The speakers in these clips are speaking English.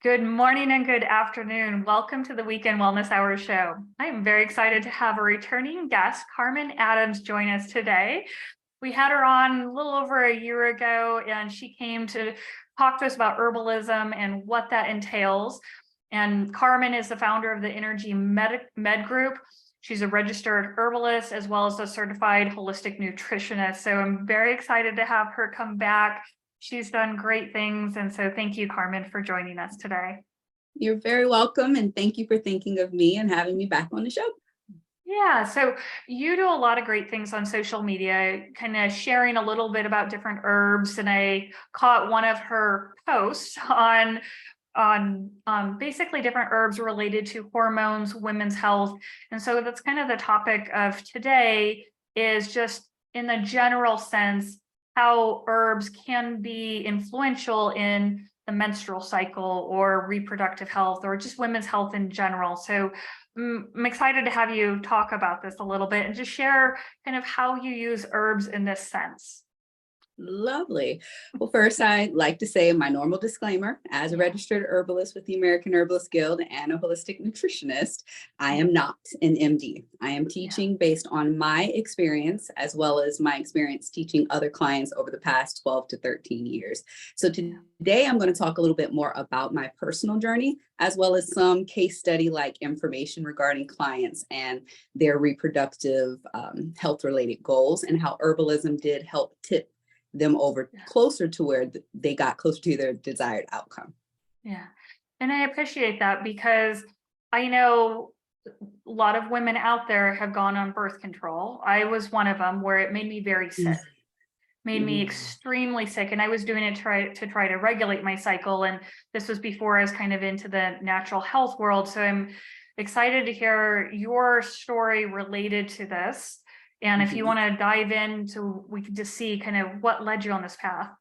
Good morning and good afternoon. Welcome to the Weekend Wellness Hour show. I am very excited to have a returning guest, Carmen Adams, join us today. We had her on a little over a year ago, and she came to talk to us about herbalism and what that entails. And Carmen is the founder of the Energy Med Group. She's a registered herbalist as well as a certified holistic nutritionist. So I'm very excited to have her come back. She's done great things. And so thank you, Carmen, for joining us today. You're very welcome. And thank you for thinking of me and having me back on the show. Yeah, so you do a lot of great things on social media, kind of sharing a little bit about different herbs. And I caught one of her posts on basically different herbs related to hormones, women's health. And so that's kind of the topic of today, is just in the general sense, how herbs can be influential in the menstrual cycle or reproductive health or just women's health in general. So I'm excited to have you talk about this a little bit and just share kind of how you use herbs in this sense. Lovely. Well, first, I'd like to say my normal disclaimer. As a registered herbalist with the American Herbalist Guild and a holistic nutritionist, I am not an MD. I am teaching based on my experience, as well as my experience teaching other clients over the past 12 to 13 years. So today, I'm going to talk a little bit more about my personal journey, as well as some case study-like information regarding clients and their reproductive health-related goals, and how herbalism did help tip them over closer to where they got closer to their desired outcome. Yeah. And I appreciate that, because I know a lot of women out there have gone on birth control. I was one of them, where it made me very sick, made me extremely sick. And I was doing it to try to regulate my cycle. And this was before I was kind of into the natural health world. So I'm excited to hear your story related to this. And if you want to dive into, we could just see kind of what led you on this path.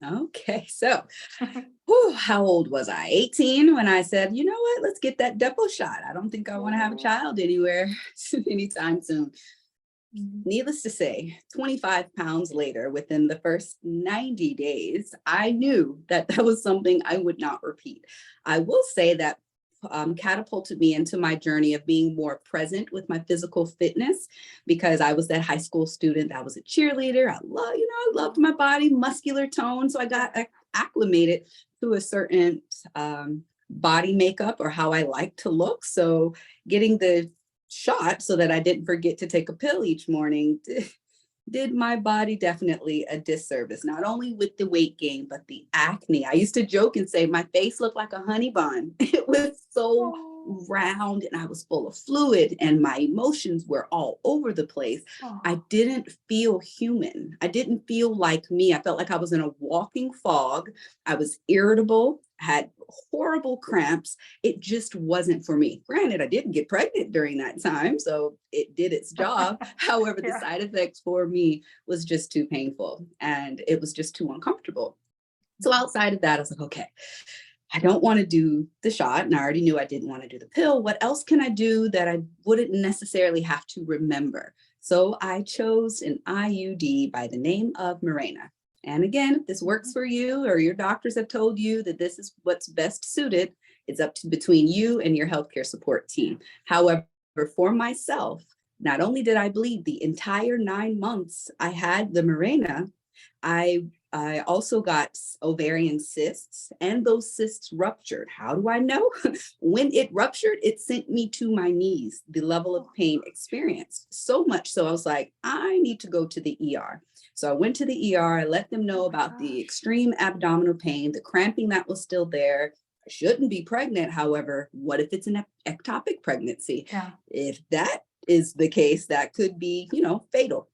Okay, so how old was I? 18 when I said, you know what, let's get that double shot. I don't think I want to have a child anywhere anytime soon. Needless to say, 25 pounds later, within the first 90 days, I knew that that was something I would not repeat. I will say that catapulted me into my journey of being more present with my physical fitness, because I was that high school student. I was a cheerleader. I loved my body, muscular tone. So I got acclimated to a certain body makeup, or how I like to look. So getting the shot so that I didn't forget to take a pill each morning did my body definitely a disservice, not only with the weight gain, but the acne. I used to joke and say my face looked like a honey bun. It was so round, and I was full of fluid, and my emotions were all over the place. I didn't feel human. I didn't feel like me. I felt like I was in a walking fog. I was irritable, had horrible cramps. It just wasn't for me. Granted, I didn't get pregnant during that time, so it did its job. However, the side effects for me was just too painful, and it was just too uncomfortable. So outside of that, I was like, okay, I don't want to do the shot, and I already knew I didn't want to do the pill. What else can I do that I wouldn't necessarily have to remember? So I chose an IUD by the name of Mirena. And again, if this works for you, or your doctors have told you that this is what's best suited, it's up to between you and your healthcare support team. However, for myself, not only did I bleed the entire 9 months I had the Mirena, I also got ovarian cysts, and those cysts ruptured. How do I know? When it ruptured, it sent me to my knees, the level of pain experienced. So much so I was like, I need to go to the ER. So I went to the ER. I let them know about the extreme abdominal pain, the cramping that was still there. I shouldn't be pregnant. However, what if it's an ectopic pregnancy? If that is the case, that could be, fatal.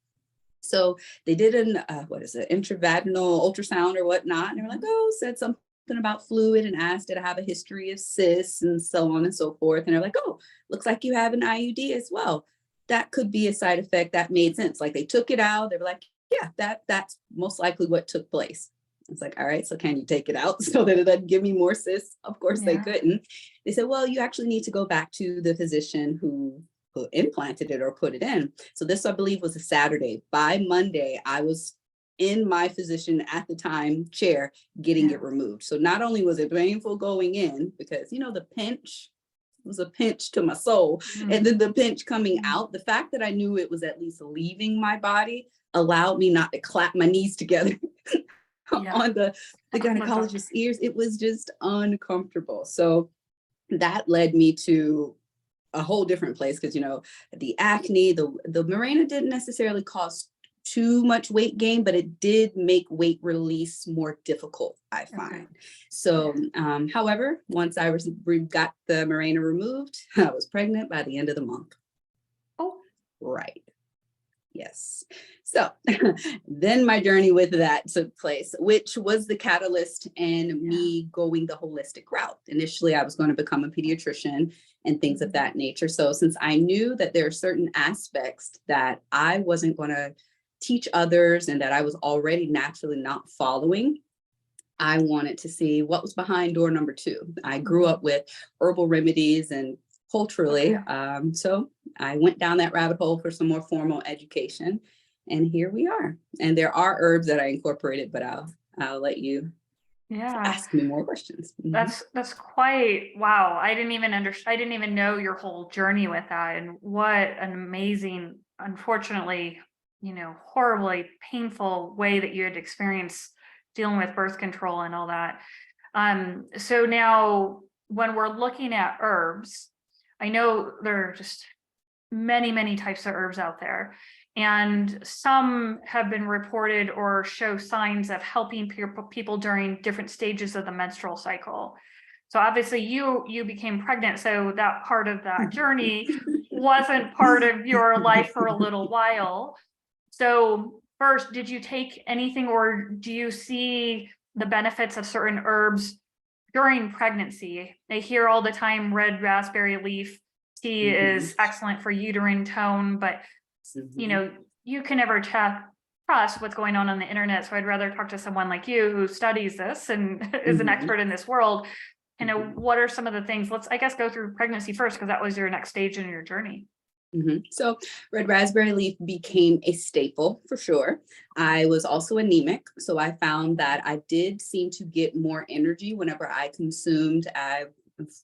So they did an, intravaginal ultrasound or whatnot. And they were like, said something about fluid, and asked, did I have a history of cysts and so on and so forth. And they're like, looks like you have an IUD as well. That could be a side effect. That made sense. Like, they took it out. They were like, yeah, that's most likely what took place. It's like, all right, so can you take it out so that it doesn't give me more cysts? Of course they couldn't. They said, well, you actually need to go back to the physician who implanted it or put it in. So this, I believe, was a Saturday. By Monday, I was in my physician at the time chair getting it removed. So not only was it painful going in, because the pinch was a pinch to my soul, and then the pinch coming out, the fact that I knew it was at least leaving my body allowed me not to clap my knees together on the gynecologist's ears. It was just uncomfortable. So that led me to a whole different place, because the acne, the Mirena didn't necessarily cause too much weight gain, but it did make weight release more difficult, I find. So however, once I got the Mirena removed, I was pregnant by the end of the month. Oh, right. Yes. So then my journey with that took place, which was the catalyst in me going the holistic route. Initially, I was going to become a pediatrician and things of that nature. So since I knew that there are certain aspects that I wasn't going to teach others and that I was already naturally not following, I wanted to see what was behind door number 2. I grew up with herbal remedies and culturally. So I went down that rabbit hole for some more formal education, and here we are. And there are herbs that I incorporated, but I'll let you ask me more questions. That's quite, wow. I didn't even know your whole journey with that, and what an amazing, unfortunately, horribly painful way that you had experienced dealing with birth control and all that. So now when we're looking at herbs, I know there are just many, many types of herbs out there, and some have been reported or show signs of helping people during different stages of the menstrual cycle. So obviously you became pregnant, so that part of that journey wasn't part of your life for a little while. So first, did you take anything, or do you see the benefits of certain herbs during pregnancy? I hear all the time red raspberry leaf tea is excellent for uterine tone, but you can never trust what's going on the internet. So I'd rather talk to someone like you who studies this and is an expert in this world. What are some of the things? Let's, I guess, go through pregnancy first, because that was your next stage in your journey. So red raspberry leaf became a staple for sure. I was also anemic, so I found that I did seem to get more energy whenever I consumed.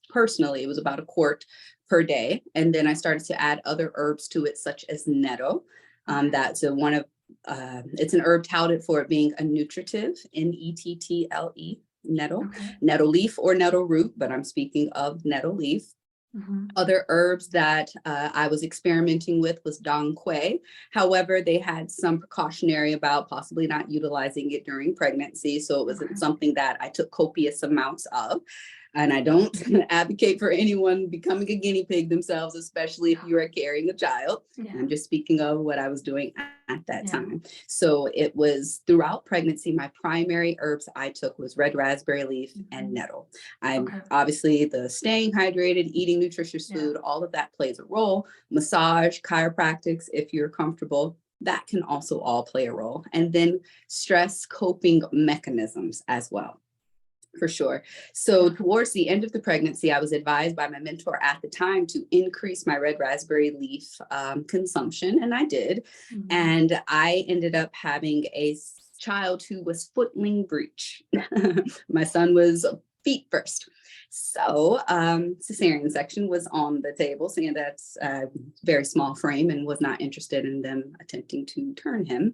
Personally, it was about a quart per day, and then I started to add other herbs to it, such as nettle. That's it's an herb touted for it being a nutritive, Nettle, nettle leaf or nettle root, but I'm speaking of nettle leaf. Other herbs that I was experimenting with was dong quai. However, they had some precautionary about possibly not utilizing it during pregnancy. So it wasn't something that I took copious amounts of. And I don't advocate for anyone becoming a guinea pig themselves, especially if you are carrying a child. I'm just speaking of what I was doing at that time. So it was throughout pregnancy, my primary herbs I took was red raspberry leaf and nettle. I'm obviously the staying hydrated, eating nutritious food, all of that plays a role. Massage, chiropractics, if you're comfortable, that can also all play a role. And then stress coping mechanisms as well. For sure. So towards the end of the pregnancy, I was advised by my mentor at the time to increase my red raspberry leaf consumption, and I did. And I ended up having a child who was footling breech. My son was feet first. So cesarean section was on the table, saying that's a very small frame and was not interested in them attempting to turn him.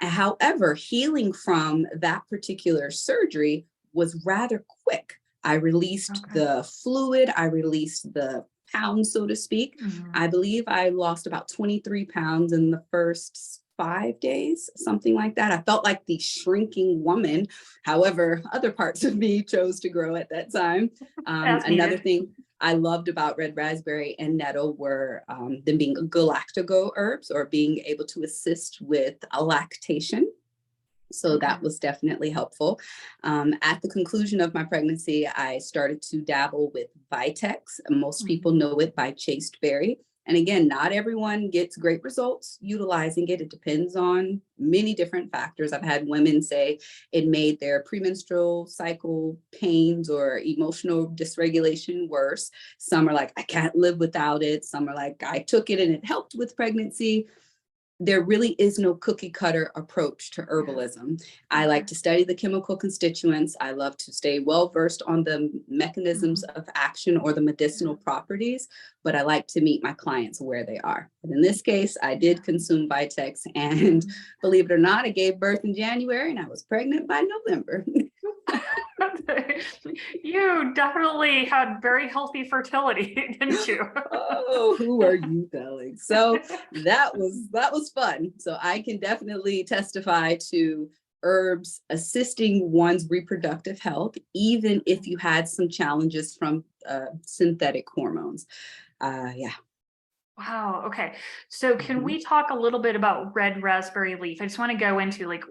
However, healing from that particular surgery was rather quick. I released the fluid, I released the pounds, so to speak. I believe I lost about 23 pounds in the first 5 days, something like that. I felt like the shrinking woman. However, other parts of me chose to grow at that time. Another thing I loved about red raspberry and nettle were them being galactago herbs, or being able to assist with lactation. So that was definitely helpful. At the conclusion of my pregnancy, I started to dabble with Vitex. Most people know it by chasteberry. And again, not everyone gets great results utilizing it. It depends on many different factors. I've had women say it made their premenstrual cycle pains or emotional dysregulation worse. Some are like, I can't live without it. Some are like, I took it and it helped with pregnancy. there really is no cookie cutter approach to herbalism. I like to study the chemical constituents. I love to stay well versed on the mechanisms of action or the medicinal properties, but I like to meet my clients where they are. And in this case, I did consume Vitex, and believe it or not, I gave birth in January and I was pregnant by November. You definitely had very healthy fertility, didn't you? Oh, who are you telling? So that was fun. So I can definitely testify to herbs assisting one's reproductive health, even if you had some challenges from synthetic hormones. Yeah. Wow. Okay. So can we talk a little bit about red raspberry leaf? I just want to go into like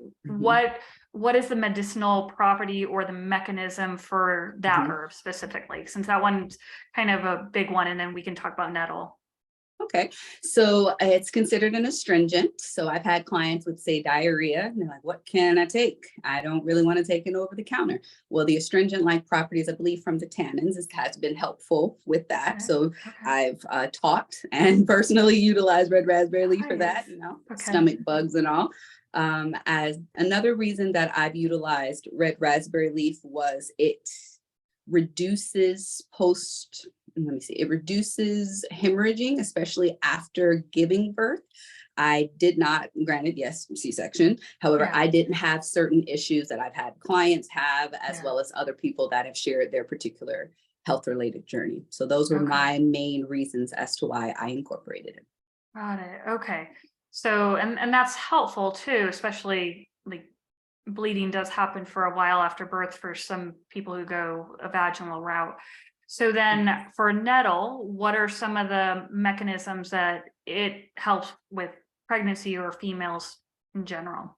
what is the medicinal property or the mechanism for that herb specifically, since that one's kind of a big one, and then we can talk about nettle. Okay, so it's considered an astringent. So I've had clients with, say, diarrhea, and they're like, what can I take? I don't really want to take it over the counter. Well, the astringent-like properties, I believe, from the tannins has been helpful with that. So I've taught and personally utilized red raspberry leaf for that, stomach bugs and all. As another reason that I've utilized red raspberry leaf was it reduces it reduces hemorrhaging, especially after giving birth. I did not, granted, yes, C-section. However, I didn't have certain issues that I've had clients have, as well as other people that have shared their particular health-related journey. So those were my main reasons as to why I incorporated it. Got it. Okay. So, and that's helpful too, especially like bleeding does happen for a while after birth for some people who go a vaginal route. So then for nettle, what are some of the mechanisms that it helps with pregnancy or females in general?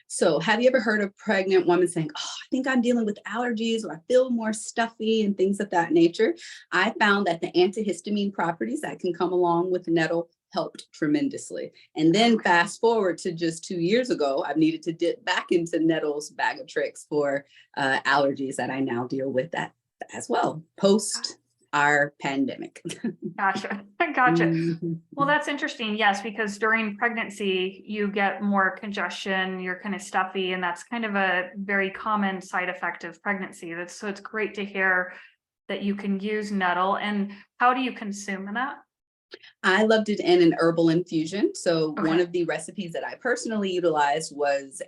So have you ever heard of pregnant women saying, oh, I think I'm dealing with allergies, or I feel more stuffy and things of that nature? I found that the antihistamine properties that can come along with nettle helped tremendously. And then fast forward to just 2 years ago, I've needed to dip back into nettle's bag of tricks for allergies that I now deal with that as well, post our pandemic. Gotcha. Well, that's interesting. Yes, because during pregnancy, you get more congestion, you're kind of stuffy, and that's kind of a very common side effect of pregnancy. So it's great to hear that you can use nettle. And how do you consume that? I loved it in an herbal infusion. So one of the recipes that I personally utilized was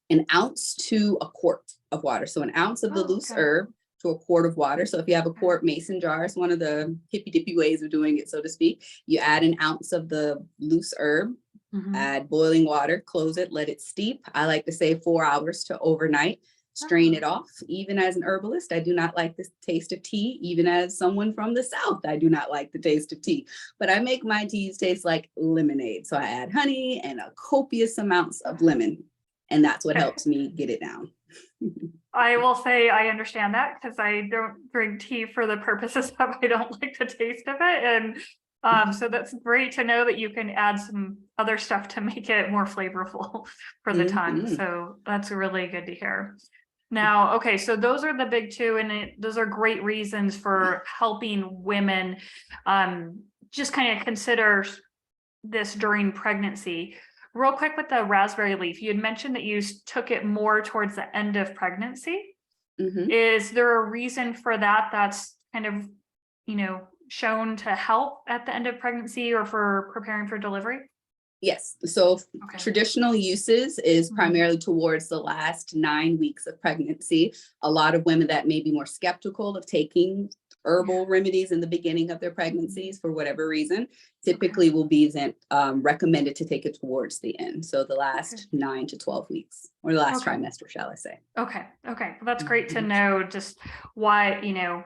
an ounce to a quart of water. So an ounce of the loose herb to a quart of water. So if you have a quart mason jar, it's one of the hippy dippy ways of doing it, so to speak. You add an ounce of the loose herb, add boiling water, close it, let it steep. I like to say 4 hours to overnight. Strain it off. Even as an herbalist, I do not like the taste of tea. Even as someone from the South, I do not like the taste of tea. But I make my teas taste like lemonade. So I add honey and a copious amounts of lemon. And that's what helps me get it down. I will say I understand that, because I don't drink tea for the purposes of I don't like the taste of it. And so that's great to know that you can add some other stuff to make it more flavorful for the tongue. So that's really good to hear. Now, okay, so those are the big two, and those are great reasons for helping women just kind of consider this during pregnancy. Real quick with the raspberry leaf, you had mentioned that you took it more towards the end of pregnancy. Is there a reason for that that's kind of, shown to help at the end of pregnancy or for preparing for delivery? Yes. So traditional uses is primarily towards the last 9 weeks of pregnancy. A lot of women that may be more skeptical of taking herbal remedies in the beginning of their pregnancies for whatever reason, typically will be recommended to take it towards the end. So the last 9 to 12 weeks, or the last trimester, shall I say. Okay. Well, that's great to know just why,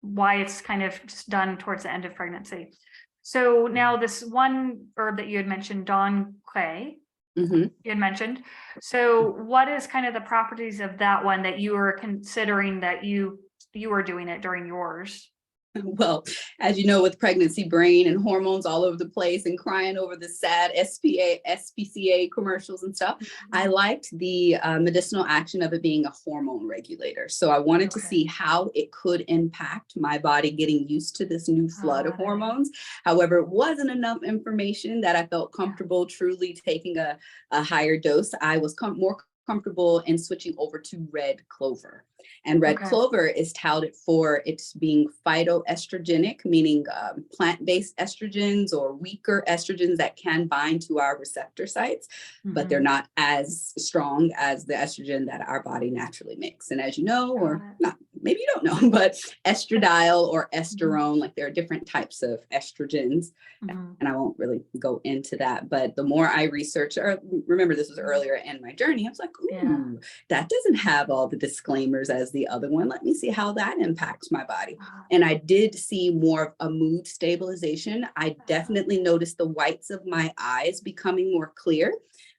why it's kind of just done towards the end of pregnancy. So now this one herb that you had mentioned, Don Quay, you had mentioned. So what is kind of the properties of that one that you were considering that you were doing it during yours? Well, as you know, with pregnancy brain and hormones all over the place and crying over the sad SPCA commercials and stuff, I Mhm. liked the medicinal action of it being a hormone regulator. So I wanted to Okay. see how it could impact my body getting used to this new flood of Got it. hormones. However, it wasn't enough information that I felt Yeah. comfortable truly taking a higher dose. I was more comfortable in switching over to red clover. And red Okay. clover is touted for its being phytoestrogenic, meaning plant-based estrogens or weaker estrogens that can bind to our receptor sites, but they're Mhm. not as strong as the estrogen that our body naturally makes. And as you know, Got or it. not, maybe you don't know, but estradiol or Mhm. esterone, like there are different types of estrogens, Mhm. and I won't really go into that. But the more I research, or remember, this was Mhm. earlier in my journey, I was like, Yeah. ooh, that doesn't have all the disclaimers as the other one. Let me see how that impacts my body. And I did see more of a mood stabilization. I definitely noticed the whites of my eyes becoming more clear.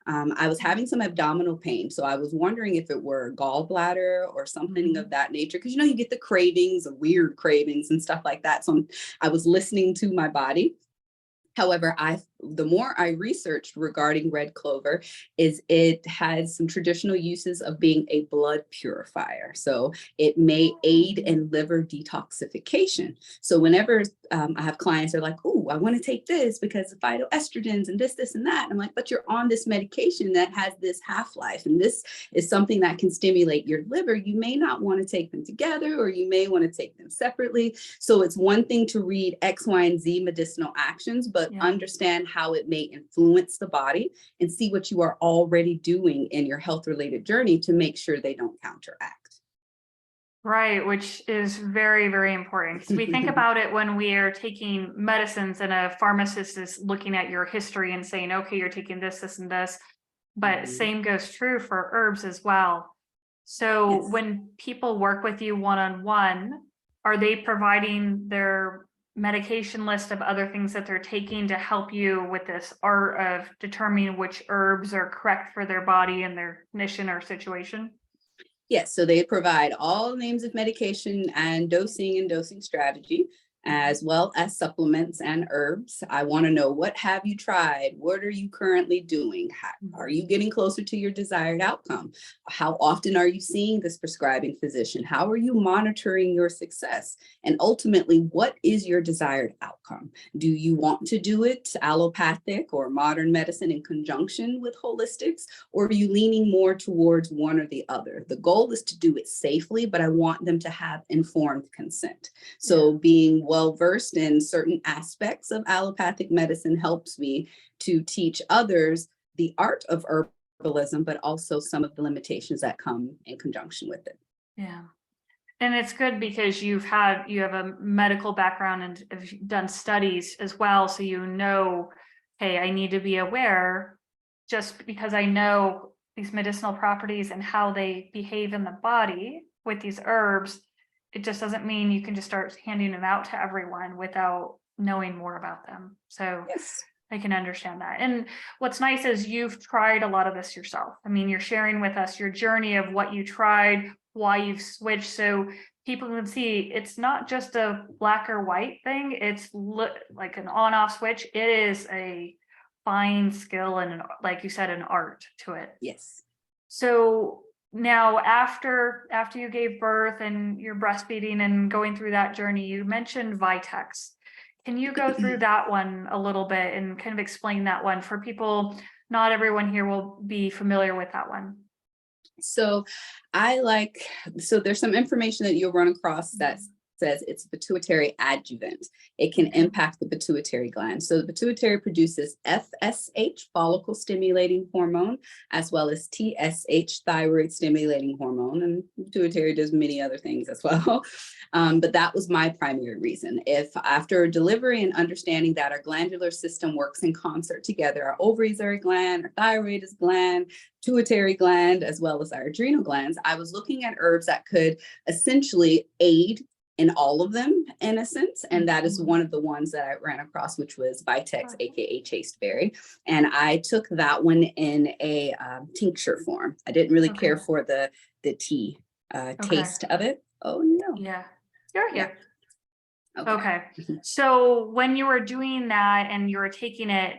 I was having some abdominal pain. So I was wondering if it were gallbladder or something of Mhm. that nature. Because, you know, you get the cravings, the weird cravings and stuff like that. So I was listening to my body. However, the more I researched regarding red clover, is it has some traditional uses of being a blood purifier. So it may aid Mm. in liver detoxification. So whenever I have clients that are like, "Oh, I want to take this because of phytoestrogens and this, and that," I'm like, "But you're on this medication that has this half-life, and this is something that can stimulate your liver. You may not want to take them together, or you may want to take them separately." So it's one thing to read X, Y, and Z medicinal actions, but Yeah. understand how it may influence the body and see what you are already doing in your health related journey to make sure they don't counteract. Right, which is very, very important because we think about it when we are taking medicines and a pharmacist is looking at your history and saying, okay, you're taking this, this, and this. But Mhm. same goes true for herbs as well. So Yes. when people work with you one on one, are they providing their medication list of other things that they're taking to help you with this art of determining which herbs are correct for their body and their condition or situation? Yes, so they provide all names of medication and dosing strategy, Mhm. as well as supplements and herbs. I want to know, what have you tried? What are you currently doing? Are Mhm. you getting closer to your desired outcome? How often are you seeing this prescribing physician? How are you monitoring your success? And ultimately, what is your desired outcome? Do you want to do it allopathic or modern medicine in conjunction with holistics? Or are you leaning more towards one or the other? The goal is to do it safely, but I want them to have informed consent. Yeah. So being well versed in certain aspects of allopathic medicine helps me to teach others the art of herbalism, but also some of the limitations that come in conjunction with it. Yeah. And it's good because you have a medical background and have done studies as well. So you know, hey, I need to be aware just because I know these medicinal properties and how they behave in the body with these herbs, it just doesn't mean you can just start handing them out to everyone without knowing more about them. So Yes. I can understand that. And what's nice is you've tried a lot of this yourself. I mean, you're sharing with us your journey of what you tried, why you've switched. So people can see it's not just a black or white thing. It's like an on off switch. It is a fine skill and, like you said, an art to it. Yes. So now after you gave birth and you're breastfeeding and going through that journey, you mentioned Vitex. Can you go through that one a little bit and kind of explain that one for people? Not everyone here will be familiar with that one. So so there's some information that you'll run across that says it's pituitary adjuvant. It can Okay. impact the pituitary gland. So the pituitary produces FSH, follicle stimulating hormone, as well as TSH, thyroid stimulating hormone, and pituitary does many other things as well. But that was my primary reason. If after delivery and understanding that our glandular system works in concert together, our ovaries are a gland, our thyroid is a gland, pituitary gland, as well as our adrenal glands, I was looking at herbs that could essentially aid in all of them in a sense. And that is Mhm. one of the ones that I ran across, which was Vitex, aka chasteberry. And I took that one in a tincture form. I didn't really Okay. care for the tea Okay. taste of it. Oh no. Yeah. You're Yeah. here. Okay. So when you were doing that and you were taking it,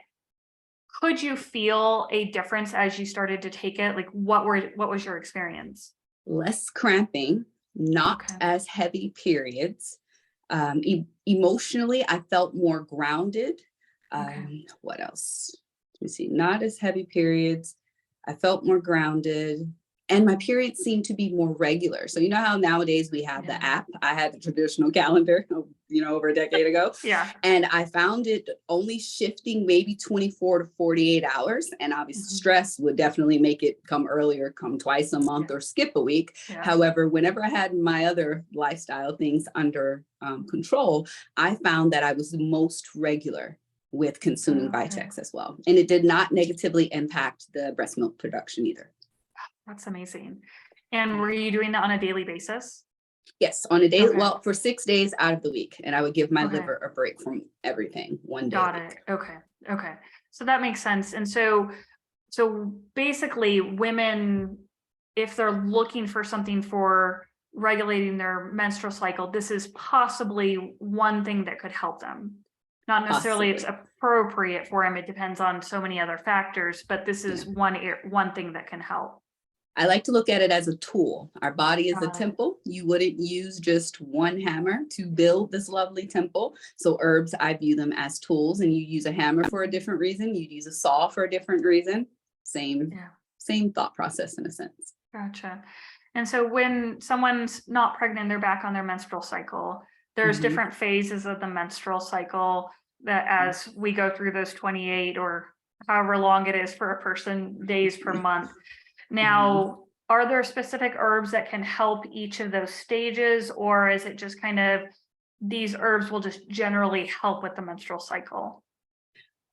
could you feel a difference as you started to take it? Like what was your experience? Less cramping, not Okay. as heavy periods. Emotionally, I felt more grounded. Okay. What else? Let me see. Not as heavy periods. I felt more grounded. And my periods seemed to be more regular. So you know how nowadays we have the Yeah. app? I had the traditional calendar, over a decade ago. Yeah. And I found it only shifting maybe 24 to 48 hours. And obviously, Mhm. stress would definitely make it come earlier, come twice a month, Yeah. or skip a week. Yeah. However, whenever I had my other lifestyle things under control, I found that I was most regular with consuming Okay. Vitex as well. And it did not negatively impact the breast milk production either. That's amazing. And were you doing that on a daily basis? Yes, on a day, Okay. well, for 6 days out of the week. And I would give my Okay. liver a break from everything 1 day a Got week. it. Okay. Okay. So that makes sense. And so basically women, if they're looking for something for regulating their menstrual cycle, this is possibly one thing that could help them. Not necessarily it's Possibly. appropriate for them. It depends on so many other factors, but this Yeah. is one thing that can help. I like to look at it as a tool. Our body is a Got it. temple. You wouldn't use just one hammer to build this lovely temple. So herbs, I view them as tools, and you use a hammer for a different reason. You'd use a saw for a different reason. Same, Yeah. same thought process in a sense. Gotcha. And so when someone's not pregnant, they're back on their menstrual cycle. There's Mhm. different phases of the menstrual cycle that as we go through those 28 or however long it is for a person, days per month. Now, are there specific herbs that can help each of those stages, or is it just kind of these herbs will just generally help with the menstrual cycle?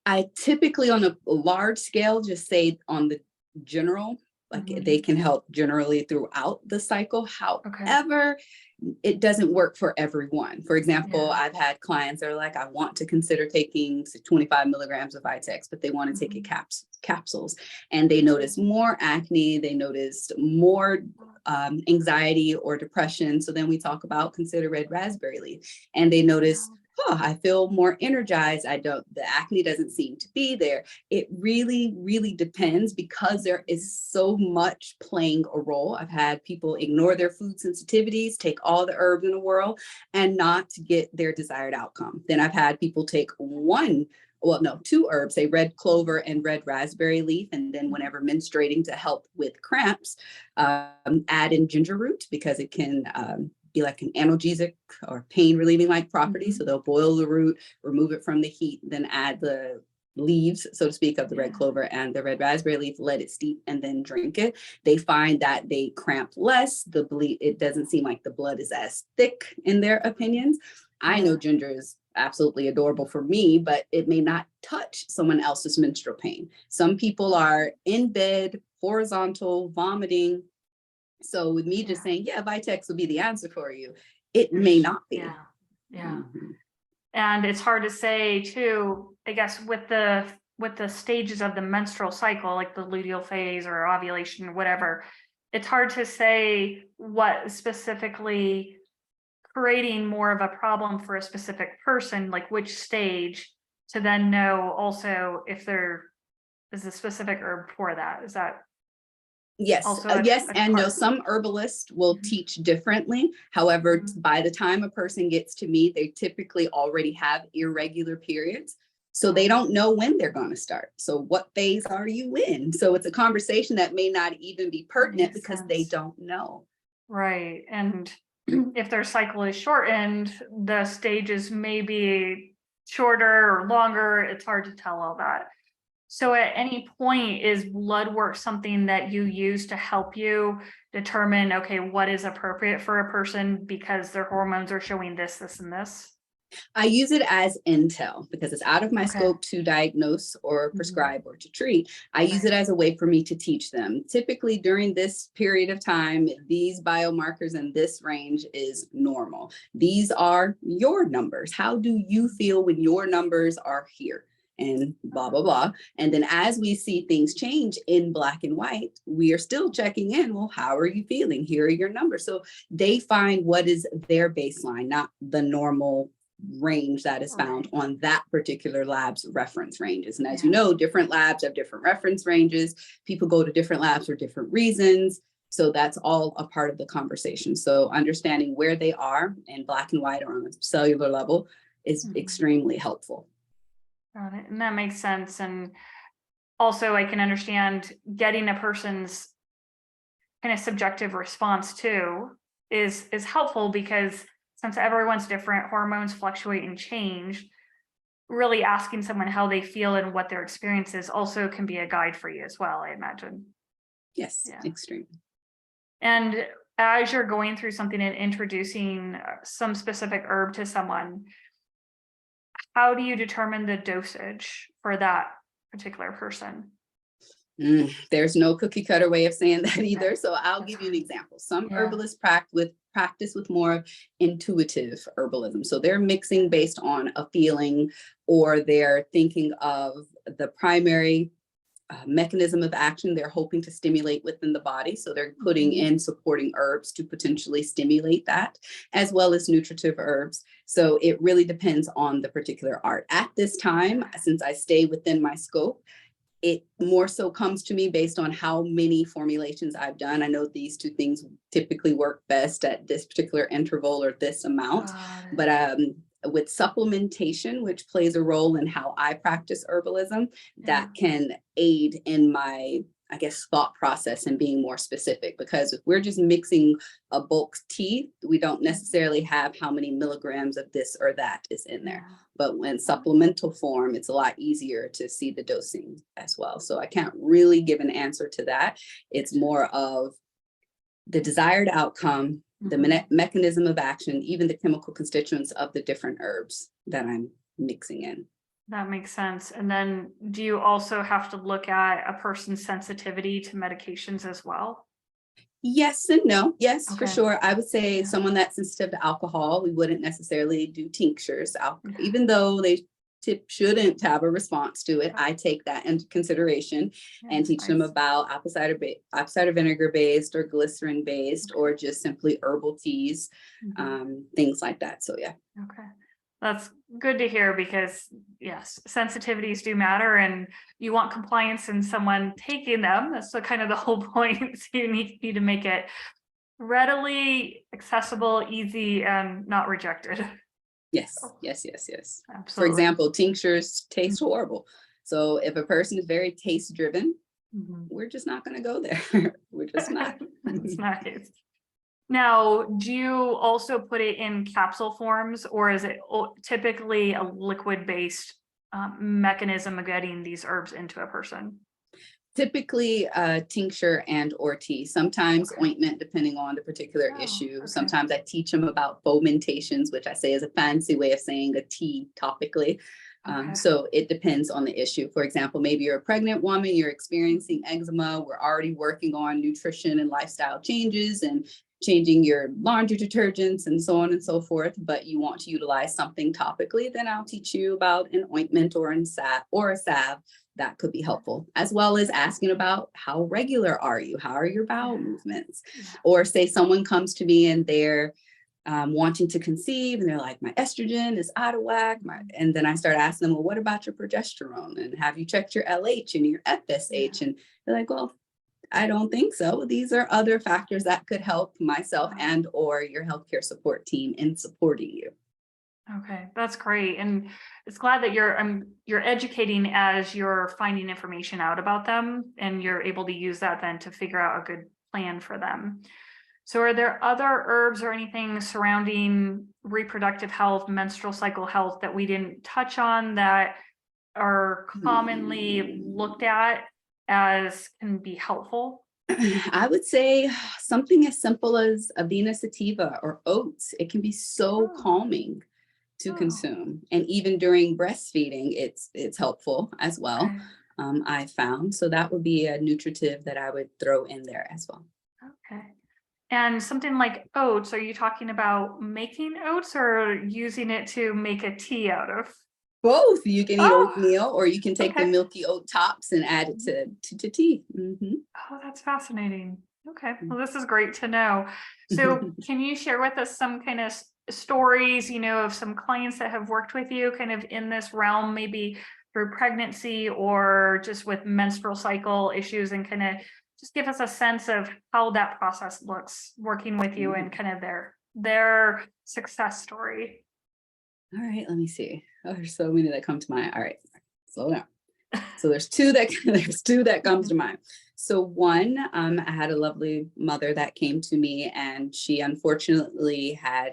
I typically, on a large scale, just say on the general, like they Mhm. can help generally throughout the cycle. Okay. However, it doesn't work for everyone. For example, Yeah. I've had clients that are like, I want to consider taking 25 milligrams of Vitex, but they want to take it Mhm. capsules. And they notice more acne, they noticed more anxiety or depression. So then we talk about consider red raspberry leaf. And they notice, oh, I feel more energized. The acne doesn't seem to be there. It really, really depends because there is so much playing a role. I've had people ignore their food sensitivities, take all the herbs in the world, and not get their desired outcome. Then I've had people take two herbs, say red clover and red raspberry leaf. And then whenever menstruating to help with cramps, add in ginger root because it can be like an analgesic or pain relieving like property. So Mhm. they'll boil the root, remove it from the heat, then add the leaves, so to speak, of the red Yeah. clover and the red raspberry leaf, let it steep, and then drink it. They find that they cramp less. The bleed, it doesn't seem like the blood is as thick in their opinions. I know Yeah. ginger is absolutely adorable for me, but it may not touch someone else's menstrual pain. Some people are in bed, horizontal, vomiting. So with me just Yeah. saying, yeah, Vitex will be the answer for you, it may There's, not be. yeah. Yeah. Mhm. And it's hard to say too, I guess with the stages of the menstrual cycle, like the luteal phase or ovulation or whatever, it's hard to say what specifically creating more of a problem for a specific person, like which stage, to then know also if there is a specific herb for that. Is that Yes, also yes, a and no. part? Some herbalists will Mhm. teach differently. However, Mhm. by the time a person gets to me, they typically already have irregular periods. So they Got it. don't know when they're going to start. So, what phase are you in? So, it's a conversation that may not even be That pertinent makes because they sense. don't know. Right. And if their cycle is shortened, the stages may be shorter or longer. It's hard to tell all that. So at any point, is blood work something that you use to help you determine, okay, what is appropriate for a person because their hormones are showing this, this, and this? I use it as intel because it's out of my Okay. scope to diagnose or Mhm. prescribe or to treat. I use it Right. as a way for me to teach them. Typically, during this period of time, these biomarkers in this range is normal. These are your numbers. How do you feel when your numbers are here? And blah, blah, blah. And then as we see things change in black and white, we are still checking in. Well, how are you feeling? Here are your numbers. So they find what is their baseline, not the normal range that is found Right. on that particular lab's reference ranges. And as you Yeah. know, different labs have different reference ranges. People go to different labs for different reasons. So that's all a part of the conversation. So understanding where they are in black and white or on a cellular level is Mhm. extremely helpful. Got it. And that makes sense. And also, I can understand getting a person's kind of subjective response too is helpful because since everyone's different, hormones fluctuate and change. Really asking someone how they feel and what their experience is also can be a guide for you as well, I imagine. Yes, Yeah. extremely. And as you're going through something and introducing some specific herb to someone, how do you determine the dosage for that particular person? There's no cookie cutter way of saying that Okay, either. So I'll that's give you an fine. example. Some Yeah. herbalists practice with more intuitive herbalism. So they're mixing based on a feeling, or they're thinking of the primary mechanism of action they're hoping to stimulate within the body. So they're putting Mhm. in supporting herbs to potentially stimulate that, as well as nutritive herbs. So it really depends on the particular art. At this time, since I stay within my scope, it more so comes to me based on how many formulations I've done. I know these two things typically work best at this particular interval or this amount, Got it. but with supplementation, which plays a role in how I practice herbalism, Yeah. that can aid in my, I guess, thought process and being more specific. Because if we're just mixing a bulk tea, we don't necessarily have how many milligrams of this or that is in there. Yeah. But when supplemental form, it's a lot easier to see the dosing as well. So I can't really give an answer to that. It's more of the desired outcome, the Mhm. mechanism of action, even the chemical constituents of the different herbs that I'm mixing in. That makes sense. And then do you also have to look at a person's sensitivity to medications as well? Yes and no. Yes, for Okay. sure. I would say Yeah. someone that's sensitive to alcohol, we wouldn't necessarily do tinctures, Okay. even though they shouldn't have a response to it. I take that into consideration Yeah, and that's teach them nice. about apple cider vinegar based or glycerin based Okay. or just simply herbal teas, Mhm. things like that. So yeah. Okay. That's good to hear because yes, sensitivities do matter and you want compliance in someone taking them. That's the kind of the whole point. So you need to make it readily accessible, easy, and not rejected. Yes, Oh, yes, yes, yes. For absolutely. example, tinctures taste horrible. So if a person is very taste driven, Mhm. we're just not going to go there. We're just not. That's nice. Now, do you also put it in capsule forms, or is it typically a liquid-based mechanism of getting these herbs into a person? Typically tincture and or tea, sometimes Okay. ointment depending on the particular Oh, issue. okay. Sometimes I teach them about fomentations, which I say is a fancy way of saying a tea topically. Okay. So it depends on the issue. For example, maybe you're a pregnant woman, you're experiencing eczema, we're already working on nutrition and lifestyle changes and changing your laundry detergents and so on and so forth, but you want to utilize something topically, then I'll teach you about an ointment or a salve that could be helpful, as well as asking about how regular are you? How are your bowel Yeah. movements? Yeah. Or say someone comes to me and they're wanting to conceive and they're like, my estrogen is out of whack. And then I start asking them, well, what about your progesterone? And have you checked your LH and your Yeah. FSH? And they're like, well, I don't think so. These are other factors that could help myself Wow. and or your healthcare support team in supporting you. Okay, that's great, and it's glad that you're educating as you're finding information out about them, and you're able to use that then to figure out a good plan for them. So, are there other herbs or anything surrounding reproductive health, menstrual cycle health that we didn't touch on that are commonly looked at as can be helpful? I would say something as simple as Avena sativa or oats. It can be so Oh, calming to oh, consume, and even during breastfeeding, it's helpful as well. okay, I found so that would be a nutritive that I would throw in there as well. okay. And something like oats, are you talking about making oats or using it to make a tea out of? Both, you can eat Oh, oatmeal, or you can take the okay. milky oat tops and add it to tea. Oh, that's fascinating. Okay. Well, this is great to know. So, can you share with us some kind of stories, of some clients that have worked with you kind of in this realm, maybe through pregnancy or just with menstrual cycle issues, and kind of just give us a sense of how that process looks working with you and kind of their success story. All right, let me see. Oh, there's so many that come to mind. All right, slow down. So there's two that comes to mind. So one, I had a lovely mother that came to me, and she unfortunately had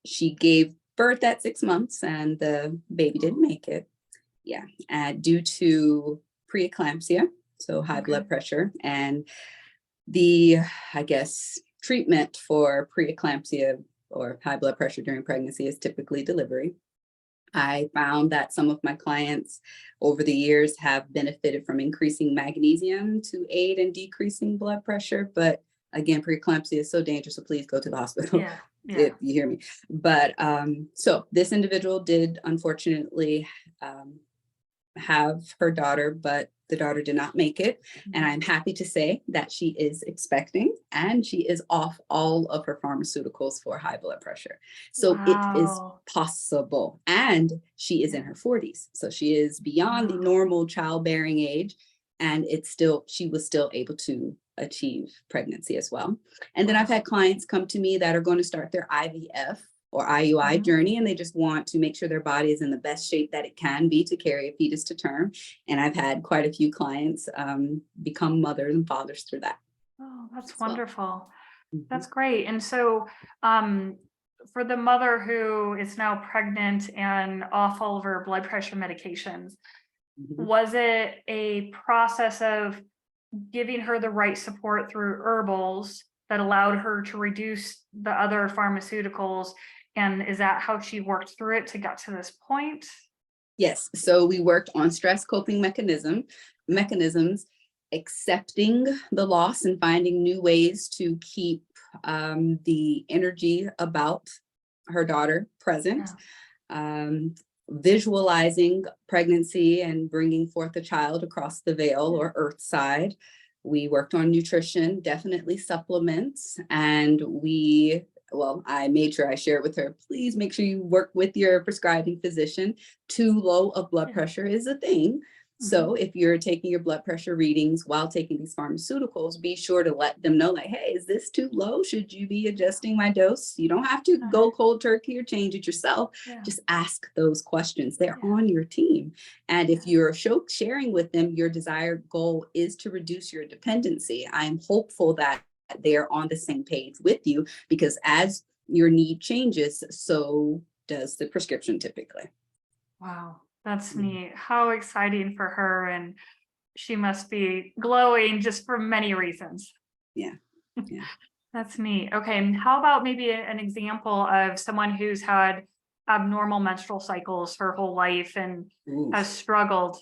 she gave birth at 6 months, and the baby didn't make it. Yeah, due to preeclampsia, so high blood pressure, and the, I guess, treatment for preeclampsia or high blood pressure during pregnancy is typically delivery. I found that some of my clients over the years have benefited from increasing magnesium to aid in decreasing blood pressure. But again, preeclampsia is so dangerous, so please go to the hospital if you hear me. But so this individual did unfortunately have her daughter, but the daughter did not make it. And I'm happy to say that she is expecting, and she is off all of her pharmaceuticals for high blood pressure. So it is possible. And she is in her 40s. So she is beyond the normal childbearing age. And she was still able to achieve pregnancy as well. And then I've had clients come to me that are going to start their IVF or IUI journey, and they just want to make sure their body is in the best shape that it can be to carry a fetus to term. And I've had quite a few clients become mothers and fathers through that. Oh, that's wonderful. That's great. And so for the mother who is now pregnant and off all of her blood pressure medications, was it a process of giving her the right support through herbals that allowed her to reduce the other pharmaceuticals? And is that how she worked through it to get to this point? Yes. So we worked on stress coping mechanisms, accepting the loss and finding new ways to keep the energy about her daughter present, visualizing pregnancy and bringing forth a child across the veil or earth side. We worked on nutrition, definitely supplements, and I made sure I shared with her, please make sure you work with your prescribing physician. Too low of blood pressure is a thing. So if you're taking your blood pressure readings while taking these pharmaceuticals, be sure to let them know, like, hey, is this too low? Should you be adjusting my dose? You don't have to go cold turkey or change it yourself. Just ask those questions. They're on your team. And if you're sharing with them, your desired goal is to reduce your dependency. I'm hopeful that they're on the same page with you, because as your need changes, so does the prescription typically. Wow, that's neat. How exciting for her. And she must be glowing just for many reasons. Yeah. That's neat. Okay. And how about maybe an example of someone who's had abnormal menstrual cycles her whole life and has struggled?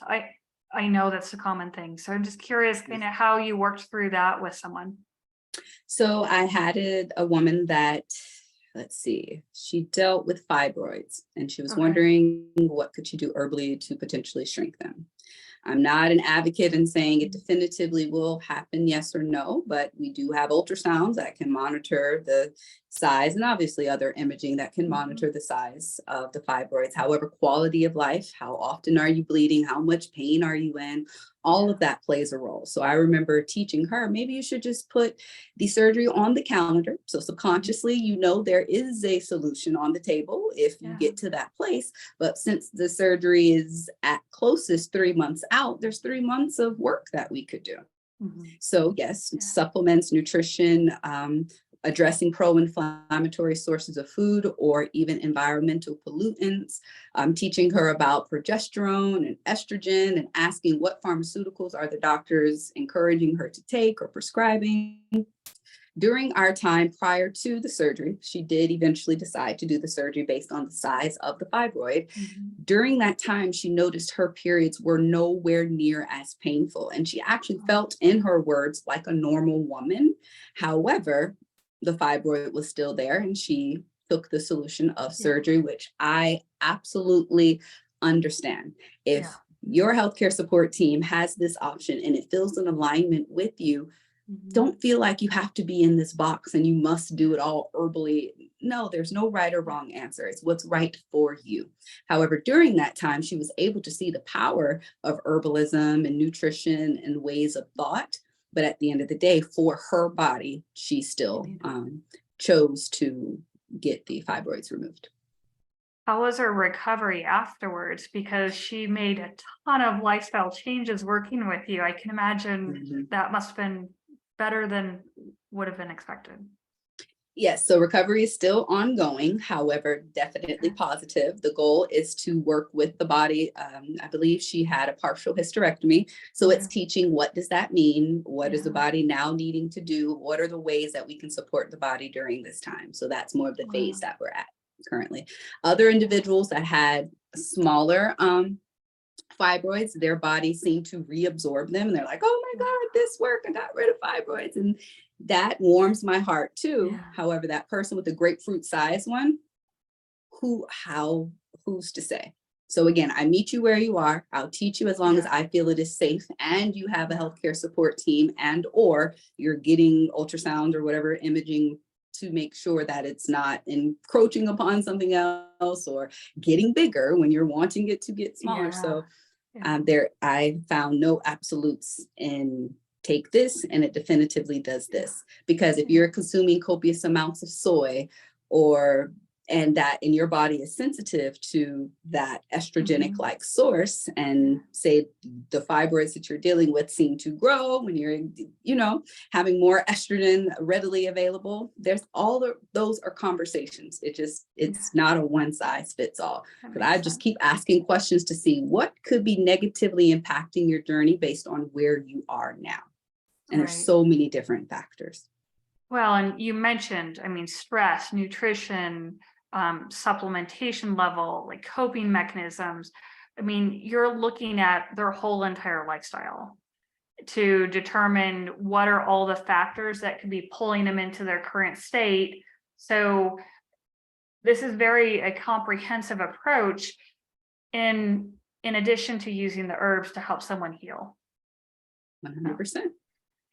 I know that's a common thing. So I'm just curious kind of how you worked through that with someone. So I had a woman that, let's see, she dealt with fibroids, and she was wondering what could she do herbally to potentially shrink them. I'm not an advocate in saying it definitively will happen, yes or no, but we do have ultrasounds that can monitor the size, and obviously other imaging that can monitor the size of the fibroids. However, quality of life, how often are you bleeding? How much pain are you in? All of that plays a role. So I remember teaching her, maybe you should just put the surgery on the calendar. So subconsciously, there is a solution on the table if you get to that place. But since the surgery is at closest 3 months out, there's 3 months of work that we could do. So yes, supplements, nutrition, addressing pro-inflammatory sources of food or even environmental pollutants, teaching her about progesterone and estrogen, and asking what pharmaceuticals are the doctors encouraging her to take or prescribing. During our time prior to the surgery, she did eventually decide to do the surgery based on the size of the fibroid. During that time, she noticed her periods were nowhere near as painful, and she actually felt, in her words, like a normal woman. However, the fibroid was still there, and she took the solution of surgery, which I absolutely understand. If your healthcare support team has this option and it feels in alignment with you, Don't feel like you have to be in this box and you must do it all herbally. No, there's no right or wrong answer. It's what's right for you. However, during that time, she was able to see the power of herbalism and nutrition and ways of thought. But at the end of the day, for her body, she still chose to get the fibroids removed. How was her recovery afterwards? Because she made a ton of lifestyle changes working with you. I can imagine that must have been better than would have been expected. Yes, so recovery is still ongoing, however, definitely positive. The goal is to work with the body. I believe she had a partial hysterectomy. So it's teaching, what does that mean? What is the body now needing to do? What are the ways that we can support the body during this time? So that's more of the phase that we're at currently. Other individuals that had smaller fibroids, their body seemed to reabsorb them. And they're like, oh my God, this worked. I got rid of fibroids. And that warms my heart too. However, that person with the grapefruit size one, who's to say? So again, I meet you where you are. I'll teach you as long as I feel it is safe and you have a healthcare support team, and or you're getting ultrasound or whatever imaging to make sure that it's not encroaching upon something else or getting bigger when you're wanting it to get smaller. So I found no absolutes in take this and it definitively does this, because if you're consuming copious amounts of soy and that in your body is sensitive to that estrogenic like source, and say the fibroids that you're dealing with seem to grow when you're, having more estrogen readily available, there's those are conversations. It's not a one size fits all. But I just keep asking questions to see what could be negatively impacting your journey based on where you are now. And there's so many different factors. Well, and you mentioned, stress, nutrition, supplementation level, like coping mechanisms. You're looking at their whole entire lifestyle to determine what are all the factors that could be pulling them into their current state. So this is a comprehensive approach in addition to using the herbs to help someone heal. 100%.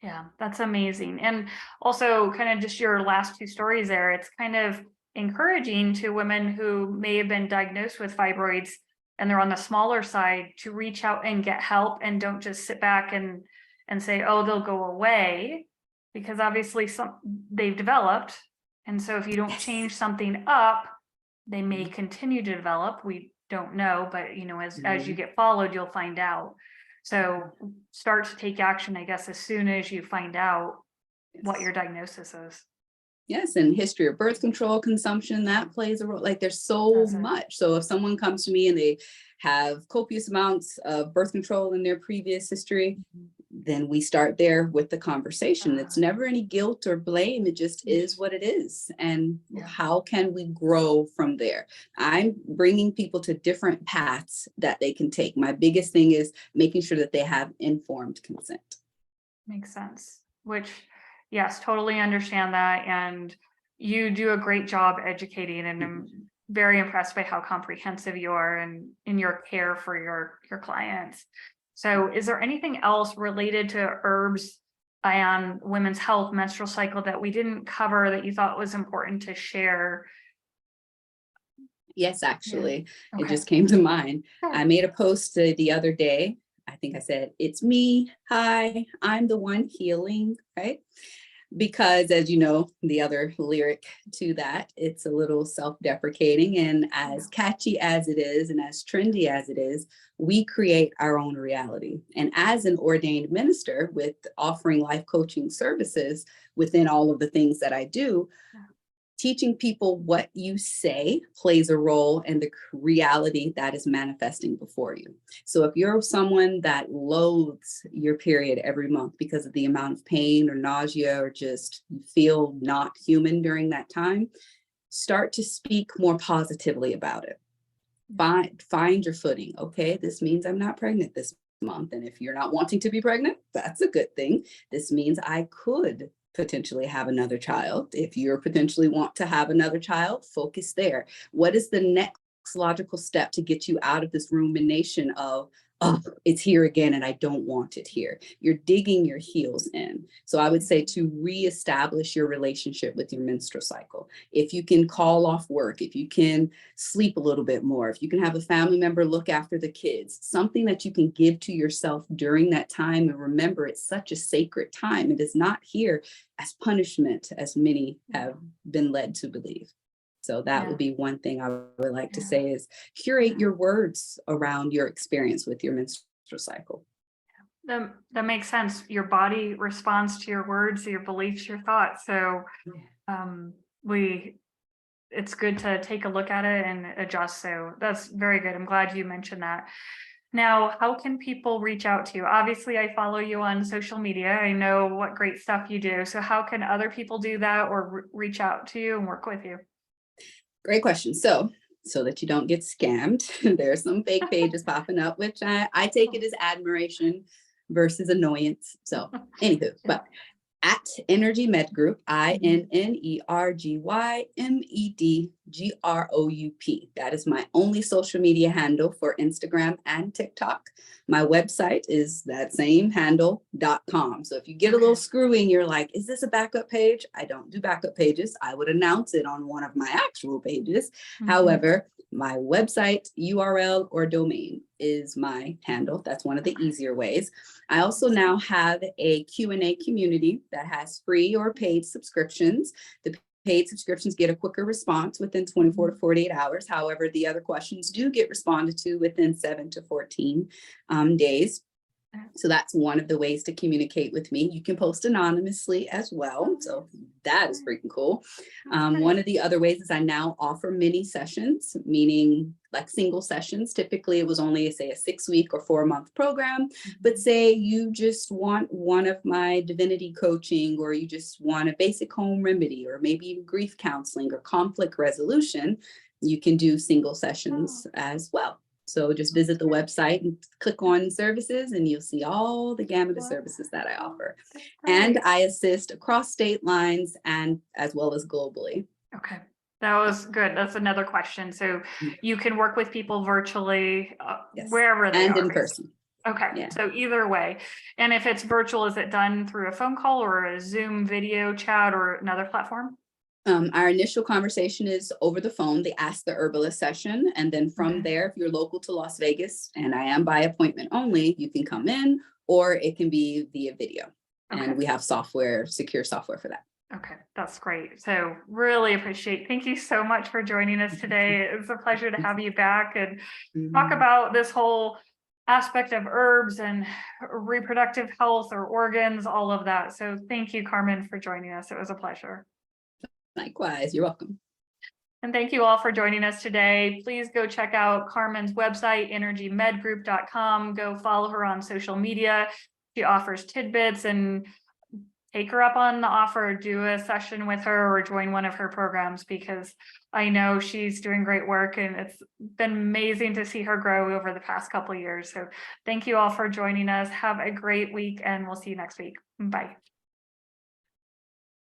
Yeah, that's amazing. And also kind of just your last two stories there, it's kind of encouraging to women who may have been diagnosed with fibroids and they're on the smaller side to reach out and get help, and don't just sit back and say, oh, they'll go away, because obviously they've developed. And so if you don't change something up, they may continue to develop. We don't know, but as you get followed, you'll find out. So start to take action, I guess, as soon as you find out what your diagnosis is. Yes, and history of birth control consumption, that plays a role. Like there's so much. So if someone comes to me and they have copious amounts of birth control in their previous history, then we start there with the conversation. It's never any guilt or blame. It just is what it is. And how can we grow from there? I'm bringing people to different paths that they can take. My biggest thing is making sure that they have informed consent. Makes sense. Which, yes, totally understand that. And you do a great job educating, and I'm very impressed by how comprehensive you are in your care for your clients. So is there anything else related to herbs and women's health, menstrual cycle, that we didn't cover that you thought was important to share? Yes, actually, it just came to mind. I made a post the other day. I think I said, it's me. Hi, I'm the one healing, right? Because as you know, the other lyric to that, it's a little self-deprecating, and as catchy as it is and as trendy as it is, we create our own reality. And as an ordained minister with offering life coaching services within all of the things that I do, teaching people what you say plays a role in the reality that is manifesting before you. So if you're someone that loathes your period every month because of the amount of pain or nausea, or just feel not human during that time, start to speak more positively about it. Find your footing. Okay, this means I'm not pregnant this month. And if you're not wanting to be pregnant, that's a good thing. This means I could potentially have another child. If you're potentially want to have another child, focus there. What is the next logical step to get you out of this rumination of, oh, it's here again and I don't want it here. You're digging your heels in. So I would say to reestablish your relationship with your menstrual cycle. If you can call off work, if you can sleep a little bit more, if you can have a family member look after the kids, something that you can give to yourself during that time. And remember, it's such a sacred time. It is not here as punishment, as many have been led to believe. So that would be one thing I would like to say is curate your words around your experience with your menstrual cycle. That makes sense. Your body responds to your words, your beliefs, your thoughts. So it's good to take a look at it and adjust. So that's very good. I'm glad you mentioned that. Now, how can people reach out to you? Obviously, I follow you on social media. I know what great stuff you do. So how can other people do that or reach out to you and work with you? Great question. So that you don't get scammed, there are some fake pages popping up, which I take it as admiration versus annoyance. So anywho, but at Energy Med Group, INNERGYMEDGROUP. That is my only social media handle for Instagram and TikTok. My website is that same handle.com. So if you get a little screwy and you're like, is this a backup page? I don't do backup pages. I would announce it on one of my actual pages. However, my website URL or domain is my handle. That's one of the easier ways. I also now have a Q&A community that has free or paid subscriptions. The paid subscriptions get a quicker response within 24 to 48 hours. However, the other questions do get responded to within 7 to 14 days. So that's one of the ways to communicate with me. You can post anonymously as well. So that is freaking cool. One of the other ways is I now offer mini sessions, meaning like single sessions. Typically it was only say a 6-week or 4-month program, but say you just want one of my divinity coaching, or you just want a basic home remedy, or maybe even grief counseling or conflict resolution, you can do single sessions as well. So just visit the website and click on services and you'll see all the gamut of services that I offer. And I assist across state lines and as well as globally. Okay, that was good. That's another question. So you can work with people virtually wherever they are. And in person. Okay, so either way. And if it's virtual, is it done through a phone call or a Zoom video chat or another platform? Our initial conversation is over the phone, the Ask the Herbalist session. And then from there, if you're local to Las Vegas, and I am by appointment only, you can come in, or it can be via video. And we have software, secure software for that. Okay, that's great. So really appreciate, thank you so much for joining us today. It's a pleasure to have you back and talk about this whole aspect of herbs and reproductive health or organs, all of that. So thank you, Carmen, for joining us. It was a pleasure. Likewise, you're welcome. And thank you all for joining us today. Please go check out Carmen's website, energymedgroup.com. Go follow her on social media. She offers tidbits, and take her up on the offer, do a session with her or join one of her programs, because I know she's doing great work and it's been amazing to see her grow over the past couple of years. So thank you all for joining us. Have a great week and we'll see you next week. Bye.